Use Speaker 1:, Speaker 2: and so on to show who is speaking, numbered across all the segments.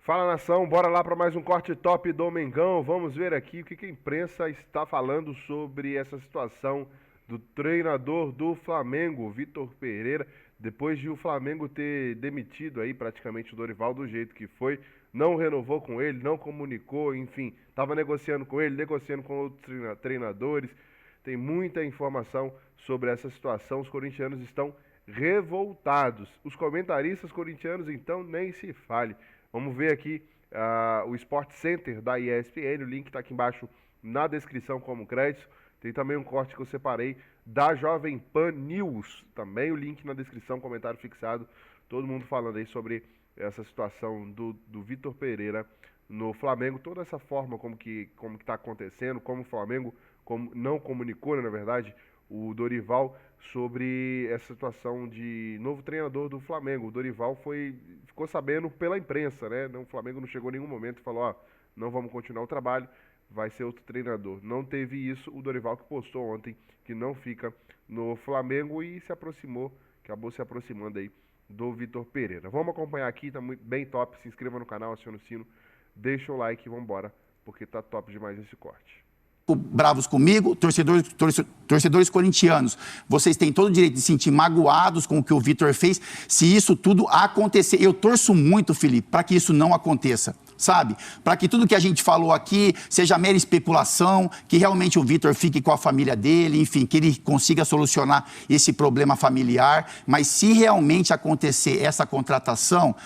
Speaker 1: Fala, nação, bora lá para mais um corte top do Mengão. Vamos ver aqui o que a imprensa está falando sobre essa situação do treinador do Flamengo, Vitor Pereira, depois de o Flamengo ter demitido aí praticamente o Dorival do jeito que foi, não renovou com ele, não comunicou, enfim, estava negociando com ele, negociando com outros treinadores. Tem muita informação sobre essa situação, os corintianos estão revoltados. Os comentaristas corintianos, então, nem se fale. Vamos ver aqui o Sport Center da ESPN, o link está aqui embaixo na descrição como crédito. Tem também um corte que eu separei da Jovem Pan News, também o link na descrição, comentário fixado. Todo mundo falando aí sobre essa situação do Vitor Pereira no Flamengo, toda essa forma como que está acontecendo, como o Flamengo não comunicou, né, na verdade, o Dorival sobre essa situação de novo treinador do Flamengo. O Dorival ficou sabendo pela imprensa, né? O Flamengo não chegou em nenhum momento e falou, ó, não vamos continuar o trabalho, vai ser outro treinador. Não teve isso, o Dorival que postou ontem que não fica no Flamengo e acabou se aproximando aí do Vitor Pereira. Vamos acompanhar aqui, tá muito, bem top, se inscreva no canal, aciona o sino, deixa o like e vambora, porque tá top demais esse corte.
Speaker 2: Bravos comigo, torcedores corintianos, vocês têm todo o direito de se sentir magoados com o que o Vitor fez, se isso tudo acontecer. Eu torço muito, Felipe, para que isso não aconteça, sabe? Para que tudo que a gente falou aqui seja mera especulação, que realmente o Vitor fique com a família dele, enfim, que ele consiga solucionar esse problema familiar. Mas se realmente acontecer essa contratação,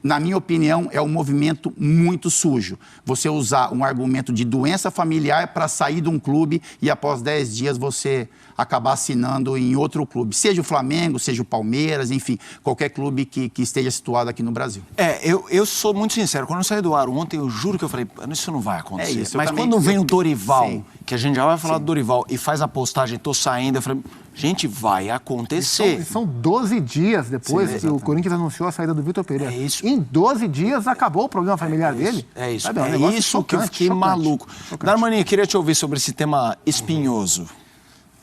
Speaker 2: na minha opinião, é um movimento muito sujo. Você usar um argumento de doença familiar para sair de um clube e após 10 dias você acabar assinando em outro clube. Seja o Flamengo, seja o Palmeiras, enfim, qualquer clube que esteja situado aqui no Brasil.
Speaker 3: Eu sou muito sincero. Quando eu saí do ar ontem, eu juro que eu falei, isso não vai acontecer.
Speaker 2: Isso,
Speaker 3: mas
Speaker 2: também,
Speaker 3: quando vem o Dorival,
Speaker 2: sim,
Speaker 3: que a gente já vai falar
Speaker 2: sim,
Speaker 3: do Dorival, e faz a postagem, tô saindo, eu falei, gente, vai acontecer.
Speaker 4: E são 12 dias depois que o Corinthians anunciou a saída do Vitor Pereira.
Speaker 3: É isso.
Speaker 4: Em 12 dias acabou o problema familiar dele.
Speaker 3: É isso,
Speaker 4: Sabe,
Speaker 3: é
Speaker 4: um negócio
Speaker 3: isso que eu
Speaker 4: chocante,
Speaker 3: fiquei maluco.
Speaker 4: chocante.
Speaker 3: Darmaninha, queria te ouvir sobre esse tema espinhoso.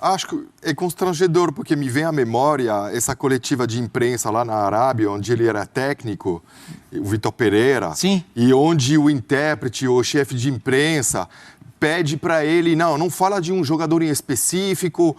Speaker 5: Acho que é constrangedor, porque me vem à memória essa coletiva de imprensa lá na Arábia, onde ele era técnico, o Vitor Pereira.
Speaker 3: Sim.
Speaker 5: E onde o intérprete, o chefe de imprensa, pede para ele, não fala de um jogador em específico,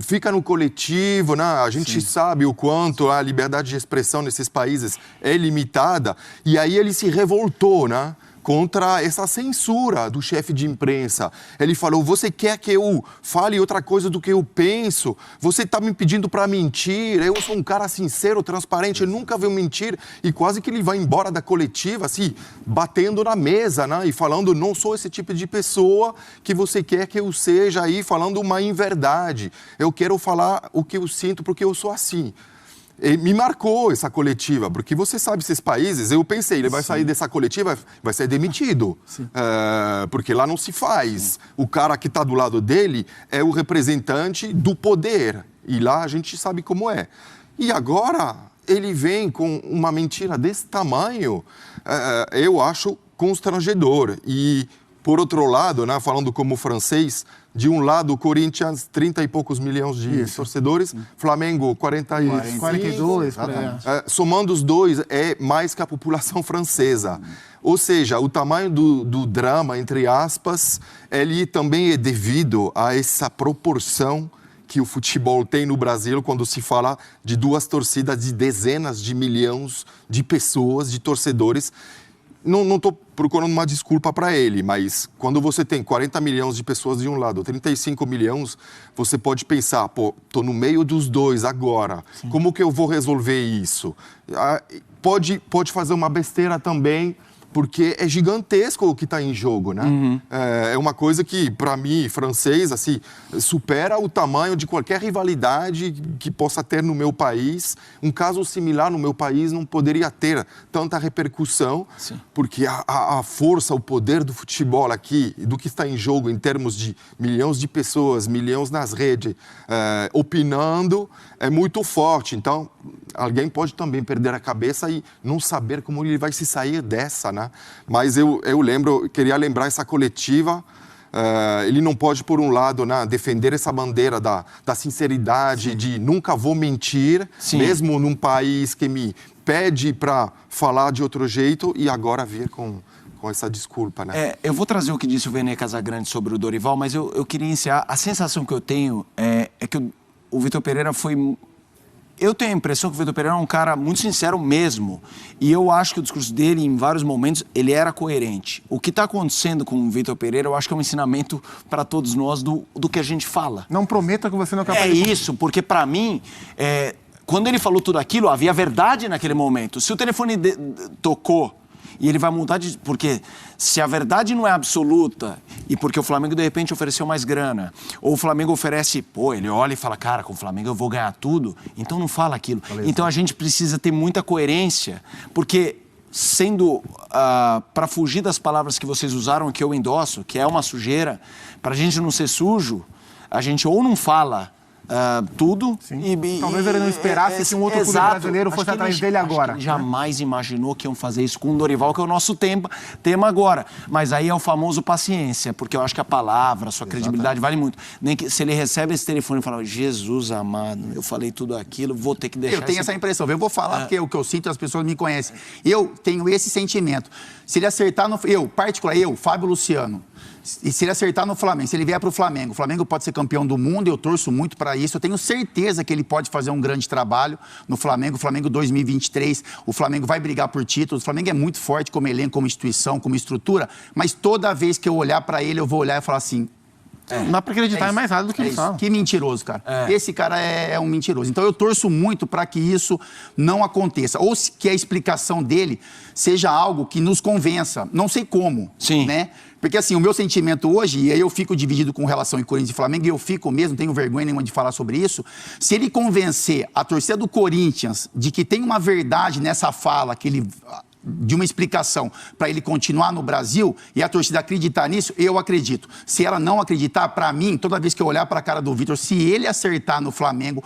Speaker 5: fica no coletivo, né? A gente sabe o quanto a liberdade de expressão nesses países é limitada. E aí ele se revoltou, né? Contra essa censura do chefe de imprensa. Ele falou, você quer que eu fale outra coisa do que eu penso? Você está me pedindo para mentir? Eu sou um cara sincero, transparente, eu nunca vou mentir. E quase que ele vai embora da coletiva, assim, batendo na mesa, né? E falando, não sou esse tipo de pessoa que você quer que eu seja aí, falando uma inverdade. Eu quero falar o que eu sinto porque eu sou assim. E me marcou essa coletiva, porque você sabe, esses países, eu pensei, ele vai sair dessa coletiva, vai ser demitido, porque lá não se faz. O cara que está do lado dele é o representante do poder, e lá a gente sabe como é. E agora ele vem com uma mentira desse tamanho, eu acho constrangedor. E, por outro lado, né, falando como francês, de um lado, o Corinthians, 30 e poucos milhões de torcedores. Flamengo,
Speaker 4: 42.
Speaker 5: Somando os dois, é mais que a população francesa. Ou seja, o tamanho do drama, entre aspas, ele também é devido a essa proporção que o futebol tem no Brasil quando se fala de duas torcidas de dezenas de milhões de pessoas, de torcedores. Não estou procurando uma desculpa para ele, mas quando você tem 40 milhões de pessoas de um lado, 35 milhões, você pode pensar, estou no meio dos dois agora, como que eu vou resolver isso? Pode fazer uma besteira também, porque é gigantesco o que está em jogo, né? É uma coisa que, para mim, francês, assim, supera o tamanho de qualquer rivalidade que possa ter no meu país. Um caso similar no meu país não poderia ter tanta repercussão, porque a força, o poder do futebol aqui, do que está em jogo em termos de milhões de pessoas, milhões nas redes, opinando, é muito forte. Então, alguém pode também perder a cabeça e não saber como ele vai se sair dessa, né? Mas eu queria lembrar essa coletiva ele não pode, por um lado, né, defender essa bandeira da sinceridade, de nunca vou mentir, mesmo num país que me pede para falar de outro jeito, e agora vir com essa desculpa, né?
Speaker 3: Eu vou trazer o que disse o Vene Casagrande sobre o Dorival, mas eu queria iniciar. A sensação que eu tenho é que o Vitor Pereira foi... Eu tenho a impressão que o Vitor Pereira é um cara muito sincero mesmo. E eu acho que o discurso dele, em vários momentos, ele era coerente. O que está acontecendo com o Vitor Pereira, eu acho que é um ensinamento para todos nós do que a gente fala.
Speaker 4: Não prometa que você não é capaz
Speaker 3: de... É isso, porque para mim... Quando ele falou tudo aquilo, havia verdade naquele momento. Se o telefone tocou e ele vai mudar de... Porque se a verdade não é absoluta e porque o Flamengo, de repente, ofereceu mais grana, ou o Flamengo oferece... Ele olha e fala, cara, com o Flamengo eu vou ganhar tudo, então não fala aquilo. Então a gente precisa ter muita coerência, porque sendo... para fugir das palavras que vocês usaram, que eu endosso, que é uma sujeira, para a gente não ser sujo, a gente ou não fala... tudo.
Speaker 4: Talvez ele não esperasse que um outro clube brasileiro fosse atrás dele agora.
Speaker 3: Ele jamais imaginou que iam fazer isso com o Dorival, que é o nosso tema agora. Mas aí é o famoso paciência, porque eu acho que a palavra, a sua credibilidade vale muito. Nem que se ele recebe esse telefone e fala, Jesus amado, eu falei tudo aquilo, vou ter que deixar...
Speaker 2: Eu tenho essa impressão. Eu vou falar porque o que eu sinto, as pessoas me conhecem. Eu tenho esse sentimento. Se ele acertar no... Fábio Luciano, e se ele acertar no Flamengo, se ele vier para o Flamengo pode ser campeão do mundo, eu torço muito para isso. Eu tenho certeza que ele pode fazer um grande trabalho no Flamengo. O Flamengo 2023, o Flamengo vai brigar por títulos. O Flamengo é muito forte como elenco, como instituição, como estrutura, mas toda vez que eu olhar para ele, eu vou olhar e falar assim...
Speaker 4: Não dá para acreditar mais nada do que ele fala.
Speaker 2: Que mentiroso, cara. Esse cara é um mentiroso. Então eu torço muito para que isso não aconteça. Ou que a explicação dele seja algo que nos convença. Não sei como, né? Porque, assim, o meu sentimento hoje, e aí eu fico dividido com relação ao Corinthians e Flamengo, e eu fico mesmo, não tenho vergonha nenhuma de falar sobre isso, se ele convencer a torcida do Corinthians de que tem uma verdade nessa fala, de uma explicação para ele continuar no Brasil, e a torcida acreditar nisso, eu acredito. Se ela não acreditar, para mim, toda vez que eu olhar para a cara do Vitor, se ele acertar no Flamengo...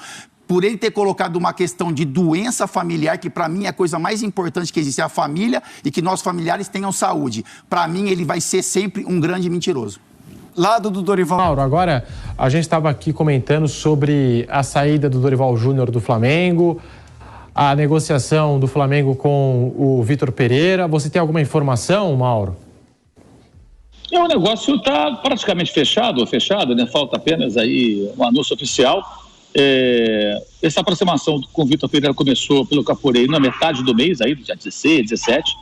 Speaker 2: por ele ter colocado uma questão de doença familiar, que para mim é a coisa mais importante que existe, é a família e que nossos familiares tenham saúde. Para mim, ele vai ser sempre um grande mentiroso.
Speaker 3: Lado do Dorival.
Speaker 6: Mauro, agora a gente estava aqui comentando sobre a saída do Dorival Júnior do Flamengo, a negociação do Flamengo com o Vitor Pereira. Você tem alguma informação, Mauro?
Speaker 7: O negócio está praticamente fechado, né? Falta apenas aí um anúncio oficial. Essa aproximação com o Vitor Pereira começou, pelo que apurei, na metade do mês, aí, do dia 16, 17.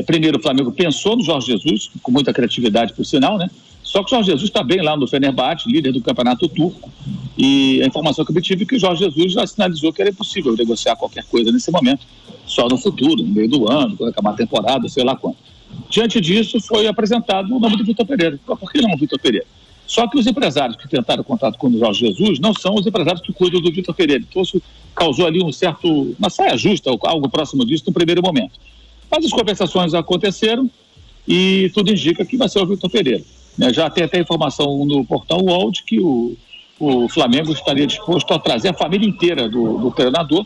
Speaker 7: Primeiro o Flamengo pensou no Jorge Jesus, com muita criatividade, por sinal, né? Só que o Jorge Jesus está bem lá no Fenerbahçe, líder do campeonato turco, e a informação que eu obtive é que o Jorge Jesus já sinalizou que era impossível negociar qualquer coisa nesse momento, só no futuro, no meio do ano, quando acabar a temporada, sei lá quando. Diante disso, foi apresentado o nome do Vitor Pereira. Por que não o Vitor Pereira? Só que os empresários que tentaram contato com o Jorge Jesus não são os empresários que cuidam do Vitor Pereira. Então isso causou ali uma saia justa, algo próximo disso, no primeiro momento. Mas as conversações aconteceram e tudo indica que vai ser o Vitor Pereira. Já tem até informação no portal UOL de que o Flamengo estaria disposto a trazer a família inteira do treinador,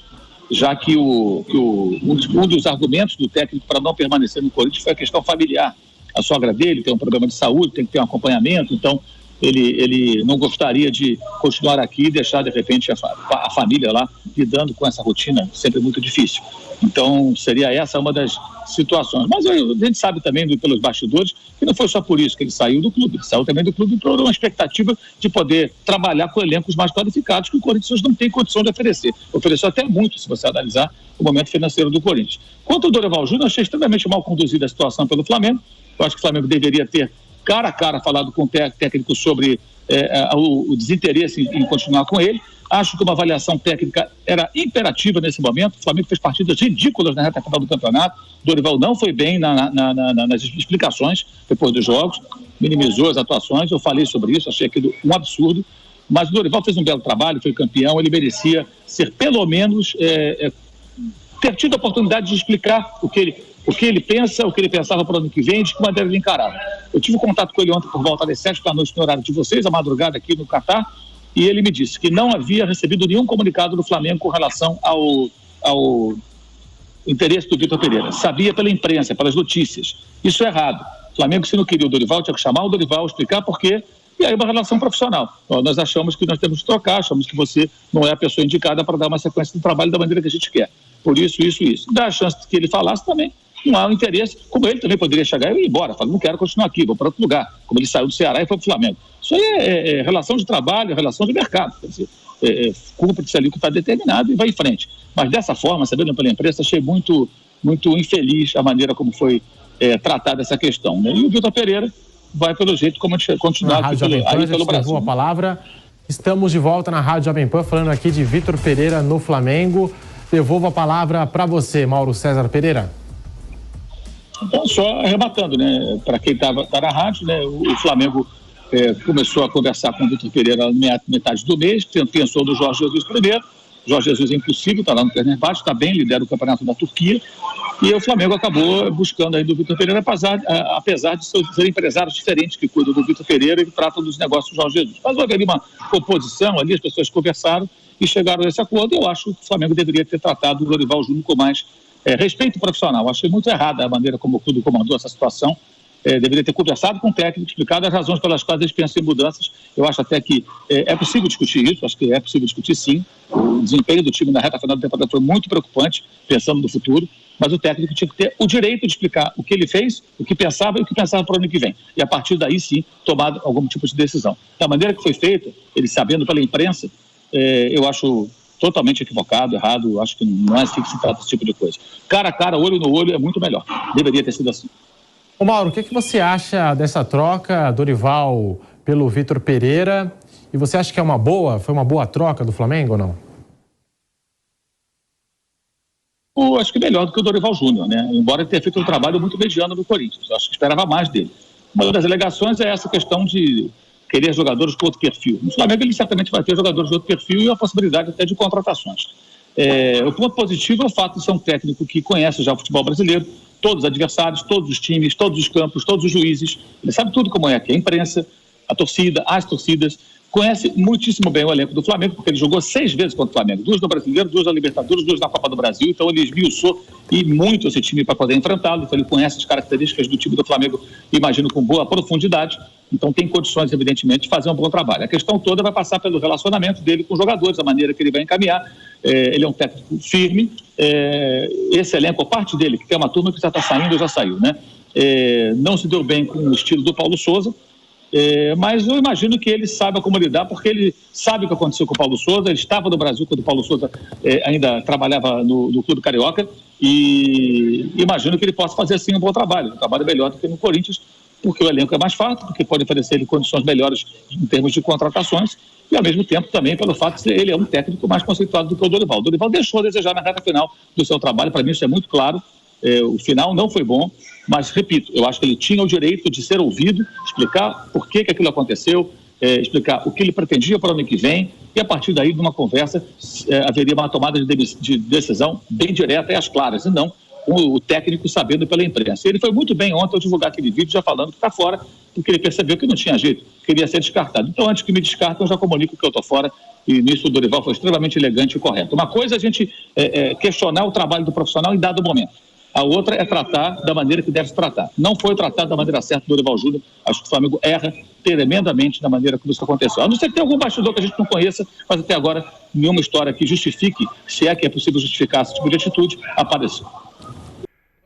Speaker 7: já que um dos argumentos do técnico para não permanecer no Corinthians foi a questão familiar. A sogra dele tem um problema de saúde, tem que ter um acompanhamento, então ele não gostaria de continuar aqui e deixar, de repente, a família lá lidando com essa rotina sempre muito difícil. Então, seria essa uma das situações. Mas a gente sabe também, pelos bastidores, que não foi só por isso que ele saiu do clube. Ele saiu também do clube por uma expectativa de poder trabalhar com elencos mais qualificados que o Corinthians não tem condição de oferecer. Ofereceu até muito, se você analisar o momento financeiro do Corinthians. Quanto ao Dorival Júnior, achei extremamente mal conduzida a situação pelo Flamengo. Eu acho que o Flamengo deveria ter, cara a cara, falado com o técnico sobre o desinteresse em continuar com ele. Acho que uma avaliação técnica era imperativa nesse momento. O Flamengo fez partidas ridículas na reta final do campeonato. O Dorival não foi bem nas explicações depois dos jogos, minimizou as atuações. Eu falei sobre isso, achei aquilo um absurdo. Mas o Dorival fez um belo trabalho, foi campeão. Ele merecia ser, pelo menos, ter tido a oportunidade de explicar o que ele pensa, o que ele pensava para o ano que vem, de que maneira ele encarava. Eu tive contato com ele ontem por volta das 7 da noite no horário de vocês, a madrugada aqui no Catar, e ele me disse que não havia recebido nenhum comunicado do Flamengo com relação ao interesse do Vitor Pereira. Sabia pela imprensa, pelas notícias. Isso é errado. Flamengo, se não queria o Dorival, tinha que chamar o Dorival, explicar por quê, e aí uma relação profissional. Então, nós achamos que nós temos que trocar, achamos que você não é a pessoa indicada para dar uma sequência do trabalho da maneira que a gente quer. Por isso, isso. Dá a chance de que ele falasse também, não há um interesse, como ele também poderia chegar e ir embora, falar, não quero continuar aqui, vou para outro lugar, como ele saiu do Ceará e foi para o Flamengo. Isso aí é relação de trabalho, relação de mercado, quer dizer, cumpre-se ali o que está determinado e vai em frente. Mas dessa forma, sabendo pela imprensa, achei muito, muito infeliz a maneira como foi tratada essa questão, né? E o Vitor Pereira vai pelo jeito como continuar aqui pelo Brasil.
Speaker 6: A palavra. Estamos de volta na Rádio Jovem Pan, falando aqui de Vitor Pereira no Flamengo. Devolvo a palavra para você, Mauro César Pereira.
Speaker 7: Então, só arrebatando, né? Para quem tá na rádio, né? O Flamengo começou a conversar com o Vitor Pereira na metade do mês, pensou no Jorge Jesus primeiro. Jorge Jesus é impossível, está lá no Fenerbahçe, está bem, lidera o campeonato da Turquia. E o Flamengo acabou buscando aí do Vitor Pereira, apesar de serem empresários diferentes que cuidam do Vitor Pereira e que tratam dos negócios do Jorge Jesus. Mas houve ali uma oposição, ali as pessoas conversaram e chegaram a esse acordo. Eu acho que o Flamengo deveria ter tratado o Dorival Júnior com mais respeito profissional. Achei muito errada a maneira como o clube comandou essa situação. Deveria ter conversado com o técnico, explicado as razões pelas quais eles pensam em mudanças. Eu acho até que é possível discutir isso, acho que é possível discutir sim. O desempenho do time na reta final da temporada foi muito preocupante, pensando no futuro, mas o técnico tinha que ter o direito de explicar o que ele fez, o que pensava e o que pensava para o ano que vem. E a partir daí sim, tomar algum tipo de decisão. Da maneira que foi feita, ele sabendo pela imprensa, eu acho totalmente equivocado, errado, acho que não é assim que se trata esse tipo de coisa. Cara a cara, olho no olho é muito melhor. Deveria ter sido assim.
Speaker 6: Ô Mauro, o que você acha dessa troca, Dorival pelo Vitor Pereira? E você acha que foi uma boa troca do Flamengo ou não?
Speaker 7: Eu acho que melhor do que o Dorival Júnior, né? Embora ele tenha feito um trabalho muito mediano no Corinthians. Eu acho que esperava mais dele. Uma das alegações é essa questão de querer jogadores com outro perfil. No Flamengo ele certamente vai ter jogadores de outro perfil e a possibilidade até de contratações. O ponto positivo é o fato de ser um técnico que conhece já o futebol brasileiro, todos os adversários, todos os times, todos os campos, todos os juízes. Ele sabe tudo como é aqui, a imprensa, a torcida, as torcidas. Conhece muitíssimo bem o elenco do Flamengo, porque ele jogou 6 vezes contra o Flamengo. 2 no Brasileiro, 2 na Libertadores, 2 na Copa do Brasil. Então ele esmiuçou e muito esse time para poder enfrentá-lo. Então ele conhece as características do time do Flamengo, imagino, com boa profundidade. Então tem condições, evidentemente, de fazer um bom trabalho. A questão toda vai passar pelo relacionamento dele com os jogadores, a maneira que ele vai encaminhar. Ele é um técnico firme. Esse elenco, a parte dele, que tem uma turma que já está saindo, já saiu, né? Não se deu bem com o estilo do Paulo Souza. Mas eu imagino que ele saiba como lidar, porque ele sabe o que aconteceu com o Paulo Souza. Ele estava no Brasil quando o Paulo Souza ainda trabalhava no Clube Carioca, e imagino que ele possa fazer assim um bom trabalho, um trabalho melhor do que no Corinthians, porque o elenco é mais farto, porque pode oferecer ele condições melhores em termos de contratações, e ao mesmo tempo também pelo fato de ele é um técnico mais conceituado do que o Dorival. O Dorival deixou a desejar na reta final do seu trabalho, para mim isso é muito claro. O final não foi bom, mas, repito, eu acho que ele tinha o direito de ser ouvido, explicar por que aquilo aconteceu, explicar o que ele pretendia para o ano que vem, e a partir daí, numa conversa, haveria uma tomada de decisão bem direta e às claras, e não o técnico sabendo pela imprensa. Ele foi muito bem ontem ao divulgar aquele vídeo, já falando que está fora, porque ele percebeu que não tinha jeito, queria ser descartado. Então, antes que me descartem, eu já comunico que eu estou fora, e nisso o Dorival foi extremamente elegante e correto. Uma coisa é a gente questionar o trabalho do profissional em dado momento. A outra é tratar da maneira que deve se tratar. Não foi tratado da maneira certa do Dorival Júnior. Acho que o Flamengo erra tremendamente na maneira como isso aconteceu. A não ser que tenha algum bastidor que a gente não conheça, mas até agora nenhuma história que justifique, se é que é possível justificar esse tipo de atitude, apareceu.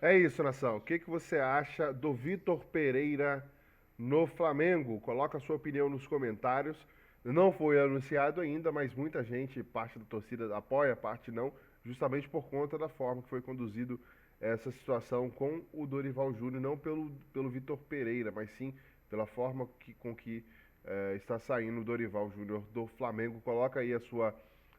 Speaker 1: É isso, nação. O que você acha do Vitor Pereira no Flamengo? Coloca a sua opinião nos comentários. Não foi anunciado ainda, mas muita gente, parte da torcida apoia, parte não, justamente por conta da forma que foi conduzido essa situação com o Dorival Júnior, não pelo Vitor Pereira, mas sim pela forma com que está saindo o Dorival Júnior do Flamengo. Coloca aí a sua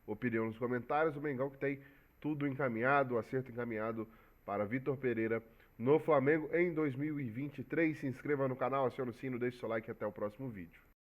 Speaker 1: opinião nos comentários. O Mengão que tem tudo encaminhado, o acerto encaminhado para Vitor Pereira no Flamengo em 2023. Se inscreva no canal, acione o sino, deixe seu like e até o próximo vídeo.